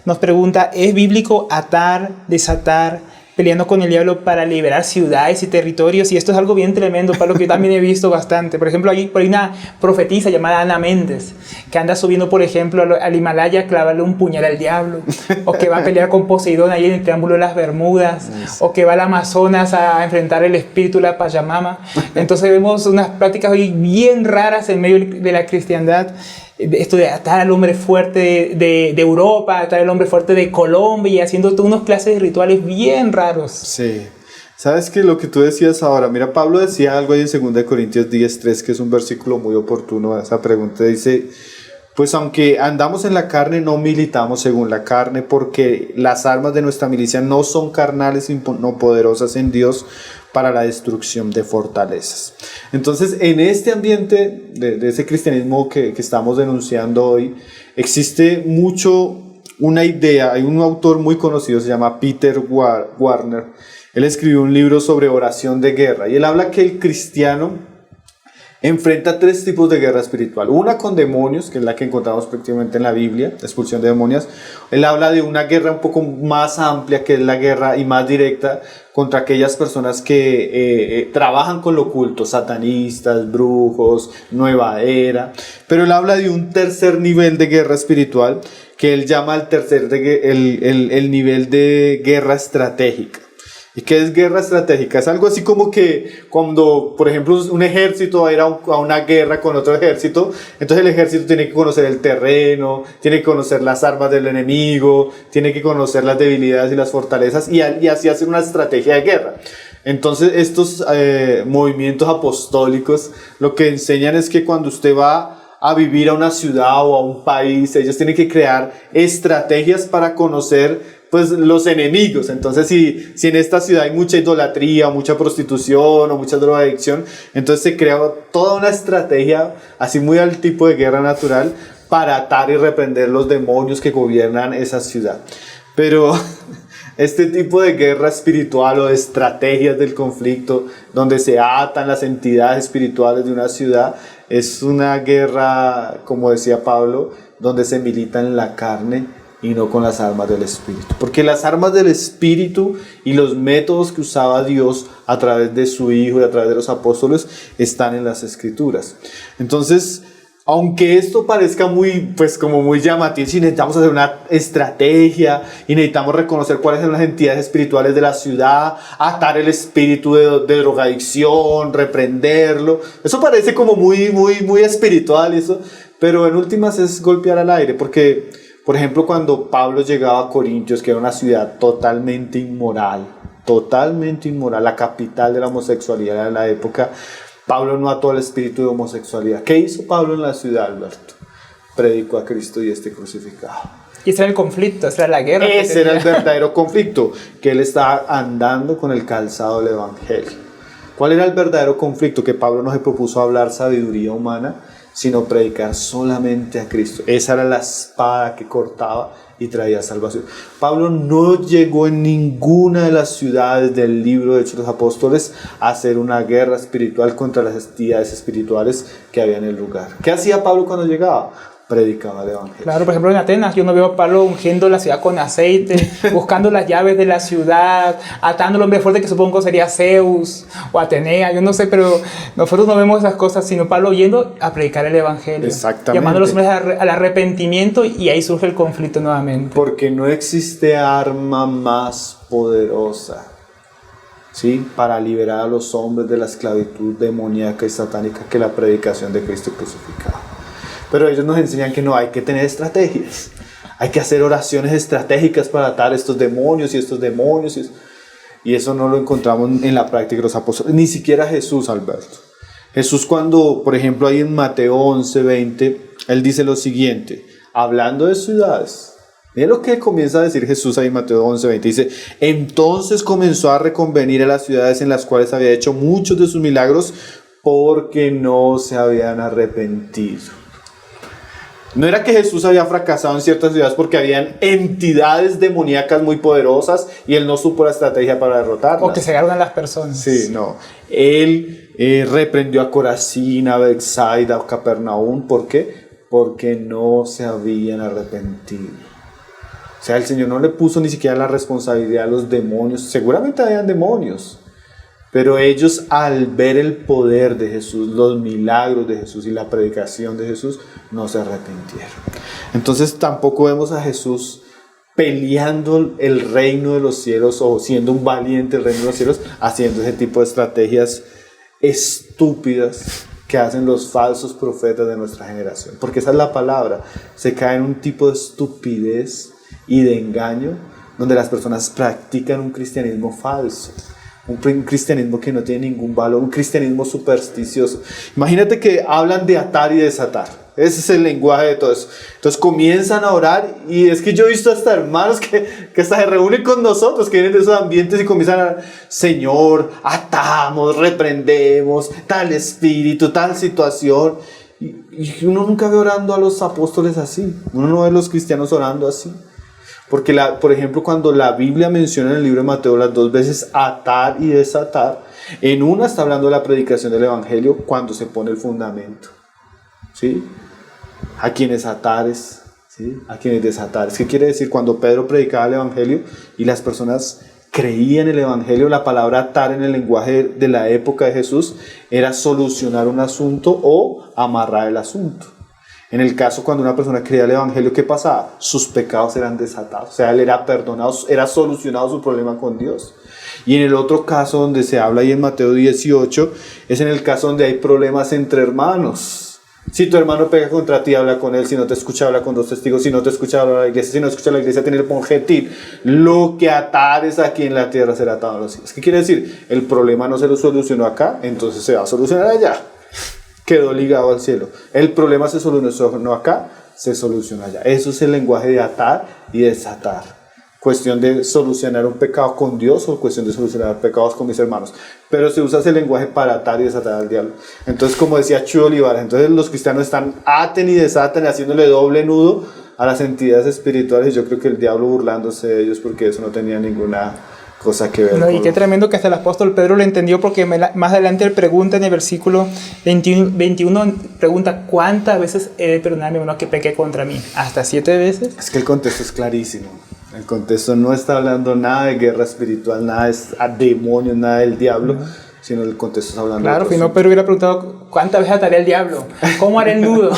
nos pregunta, ¿es bíblico atar, desatar, peleando con el diablo para liberar ciudades y territorios? Y esto es algo bien tremendo, Pablo, que yo también he visto bastante. Por ejemplo, por ahí una profetisa llamada Ana Méndez, que anda subiendo, por ejemplo, al Himalaya a clavarle un puñal al diablo, o que va a pelear con Poseidón ahí en el Triángulo de las Bermudas, o que va al Amazonas a enfrentar el espíritu de la Pachamama. Entonces vemos unas prácticas hoy bien raras en medio de la cristiandad. Esto de atar al hombre fuerte de Europa, atar al hombre fuerte de Colombia, y haciendo todas unas clases de rituales bien raros. Sí. ¿Sabes qué? Lo que tú decías ahora, mira, Pablo decía algo ahí en 2 Corintios 10:3, que es un versículo muy oportuno a esa pregunta. Dice, pues aunque andamos en la carne, no militamos según la carne, porque las armas de nuestra milicia no son carnales, sino poderosas en Dios para la destrucción de fortalezas. Entonces, en este ambiente de ese cristianismo que estamos denunciando hoy, existe mucho una idea. Hay un autor muy conocido, se llama Peter Warner. Él escribió un libro sobre oración de guerra, y él habla que el cristiano enfrenta 3 tipos de guerra espiritual. Una con demonios, que es la que encontramos prácticamente en la Biblia, la expulsión de demonios. Él habla de una guerra un poco más amplia, que es la guerra y más directa contra aquellas personas que trabajan con lo oculto, satanistas, brujos, nueva era. Pero él habla de un tercer nivel de guerra espiritual, que él llama el nivel de guerra estratégica. ¿Y qué es guerra estratégica? Es algo así como que cuando, por ejemplo, un ejército va a ir a una guerra con otro ejército, entonces el ejército tiene que conocer el terreno, tiene que conocer las armas del enemigo, tiene que conocer las debilidades y las fortalezas, y así hacer una estrategia de guerra. Entonces estos movimientos apostólicos lo que enseñan es que cuando usted va a vivir a una ciudad o a un país, ellos tienen que crear estrategias para conocer pues los enemigos. Entonces si en esta ciudad hay mucha idolatría, mucha prostitución o mucha drogadicción, entonces se crea toda una estrategia así muy al tipo de guerra natural para atar y reprender los demonios que gobiernan esa ciudad. Pero este tipo de guerra espiritual o de estrategias del conflicto donde se atan las entidades espirituales de una ciudad es una guerra, como decía Pablo, donde se milita en la carne y no con las armas del Espíritu. Porque las armas del Espíritu y los métodos que usaba Dios a través de su Hijo y a través de los apóstoles están en las Escrituras. Entonces, aunque esto parezca muy llamativo, si necesitamos hacer una estrategia y necesitamos reconocer cuáles son las entidades espirituales de la ciudad, atar el espíritu de drogadicción, reprenderlo, eso parece como muy espiritual, eso, pero en últimas es golpear al aire, porque por ejemplo, cuando Pablo llegaba a Corintios, que era una ciudad totalmente inmoral, la capital de la homosexualidad en la época, Pablo no ató el espíritu de homosexualidad. ¿Qué hizo Pablo en la ciudad, Alberto? Predicó a Cristo y crucificado. Y ese era el conflicto, esa era la guerra. Ese era el verdadero conflicto, que él estaba andando con el calzado del Evangelio. ¿Cuál era el verdadero conflicto? Que Pablo no se propuso hablar sabiduría humana, sino predicar solamente a Cristo. Esa era la espada que cortaba y traía salvación. Pablo no llegó en ninguna de las ciudades del libro de Hechos de los Apóstoles a hacer una guerra espiritual contra las entidades espirituales que había en el lugar. ¿Qué hacía Pablo cuando llegaba? Predicaba el Evangelio. Claro, por ejemplo en Atenas yo no veo a Pablo ungiendo la ciudad con aceite, buscando las llaves de la ciudad, atando al hombre fuerte que supongo sería Zeus o Atenea, yo no sé, pero nosotros no vemos esas cosas, sino Pablo yendo a predicar el Evangelio. Exactamente. Llamando a los hombres al arrepentimiento, y ahí surge el conflicto nuevamente. Porque no existe arma más poderosa, ¿sí?, para liberar a los hombres de la esclavitud demoníaca y satánica que la predicación de Cristo crucificado. Pero ellos nos enseñan que no hay que tener estrategias. Hay que hacer oraciones estratégicas para atar estos demonios. Y eso no lo encontramos en la práctica de los apóstoles. Ni siquiera Jesús, Alberto. Jesús cuando, por ejemplo, ahí en Mateo 11:20, él dice lo siguiente, hablando de ciudades. Miren lo que comienza a decir Jesús ahí en Mateo 11:20. Dice, entonces comenzó a reconvenir a las ciudades en las cuales había hecho muchos de sus milagros porque no se habían arrepentido. No era que Jesús había fracasado en ciertas ciudades porque habían entidades demoníacas muy poderosas y él no supo la estrategia para derrotarlas. O que cegaron a las personas. Sí, no. Él reprendió a Corazín, a Betsaida, a Capernaum. ¿Por qué? Porque no se habían arrepentido. O sea, el Señor no le puso ni siquiera la responsabilidad a los demonios. Seguramente habían demonios, pero ellos, al ver el poder de Jesús, los milagros de Jesús y la predicación de Jesús, no se arrepintieron. Entonces tampoco vemos a Jesús peleando el reino de los cielos o siendo un valiente el reino de los cielos, haciendo ese tipo de estrategias estúpidas que hacen los falsos profetas de nuestra generación. Porque esa es la palabra. Se cae en un tipo de estupidez y de engaño donde las personas practican un cristianismo falso. Un cristianismo que no tiene ningún valor, un cristianismo supersticioso. Imagínate que hablan de atar y desatar. Ese es el lenguaje de todo eso. Entonces comienzan a orar y es que yo he visto hasta hermanos que hasta se reúnen con nosotros, que vienen de esos ambientes y comienzan a, Señor, atamos, reprendemos, tal espíritu, tal situación. Y uno nunca ve orando a los apóstoles así. Uno no ve a los cristianos orando así. Porque, por ejemplo, cuando la Biblia menciona en el libro de Mateo las dos veces atar y desatar, en una está hablando de la predicación del Evangelio cuando se pone el fundamento, ¿sí? A quienes atares, ¿sí? A quienes desatares. ¿Qué quiere decir? Cuando Pedro predicaba el Evangelio y las personas creían el Evangelio, la palabra atar en el lenguaje de la época de Jesús era solucionar un asunto o amarrar el asunto. En el caso cuando una persona creía el Evangelio, ¿qué pasaba? Sus pecados eran desatados, o sea, él era perdonado, era solucionado su problema con Dios. Y en el otro caso donde se habla ahí en Mateo 18, es en el caso donde hay problemas entre hermanos. Si tu hermano pega contra ti, habla con él. Si no te escucha, habla con dos testigos. Si no te escucha, habla a la iglesia. Si no escucha a la iglesia, tiene que gentil. Lo que atares aquí en la tierra será atado en los cielos. ¿Qué quiere decir? El problema no se lo solucionó acá, entonces se va a solucionar allá. Quedó ligado al cielo. El problema se solucionó acá, se soluciona allá. Eso es el lenguaje de atar y desatar. Cuestión de solucionar un pecado con Dios o cuestión de solucionar pecados con mis hermanos. Pero se usa ese lenguaje para atar y desatar al diablo. Entonces, como decía Chuy Olivares, entonces los cristianos están aten y desaten, haciéndole doble nudo a las entidades espirituales. Yo creo que el diablo burlándose de ellos porque eso no tenía ninguna cosa que ver. No, y qué tremendo que hasta el apóstol Pedro lo entendió, porque más adelante él pregunta en el versículo 21 pregunta, ¿cuántas veces he de perdonar a mi hermano que peque contra mí? ¿Hasta 7 veces? Es que el contexto es clarísimo. El contexto no está hablando nada de guerra espiritual, nada de demonios, nada del diablo, sino el contexto está hablando claro, de... si no, Pedro hubiera preguntado, ¿cuántas veces ataré al diablo? ¿Cómo haré el nudo?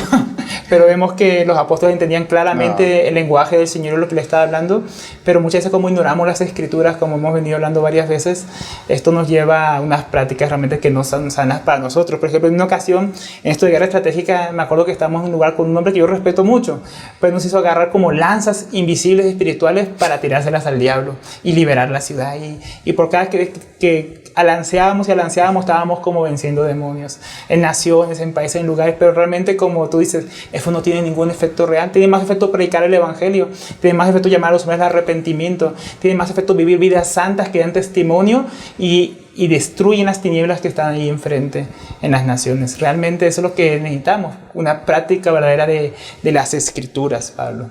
Pero vemos que los apóstoles entendían claramente el lenguaje del Señor y lo que le estaba hablando, pero muchas veces como ignoramos las escrituras, como hemos venido hablando varias veces, esto nos lleva a unas prácticas realmente que no son sanas para nosotros. Por ejemplo, en una ocasión, en esto de guerra estratégica, me acuerdo que estábamos en un lugar con un hombre que yo respeto mucho, pues nos hizo agarrar como lanzas invisibles espirituales para tirárselas al diablo y liberar la ciudad. Y por cada vez que alanceábamos y alanceábamos, estábamos como venciendo demonios en naciones, en países, en lugares, pero realmente, como tú dices, eso no tiene ningún efecto real. Tiene más efecto predicar el Evangelio, tiene más efecto llamar a los hombres al arrepentimiento, tiene más efecto vivir vidas santas que dan testimonio y destruyen las tinieblas que están ahí enfrente en las naciones. Realmente eso es lo que necesitamos, una práctica verdadera de las Escrituras, Pablo.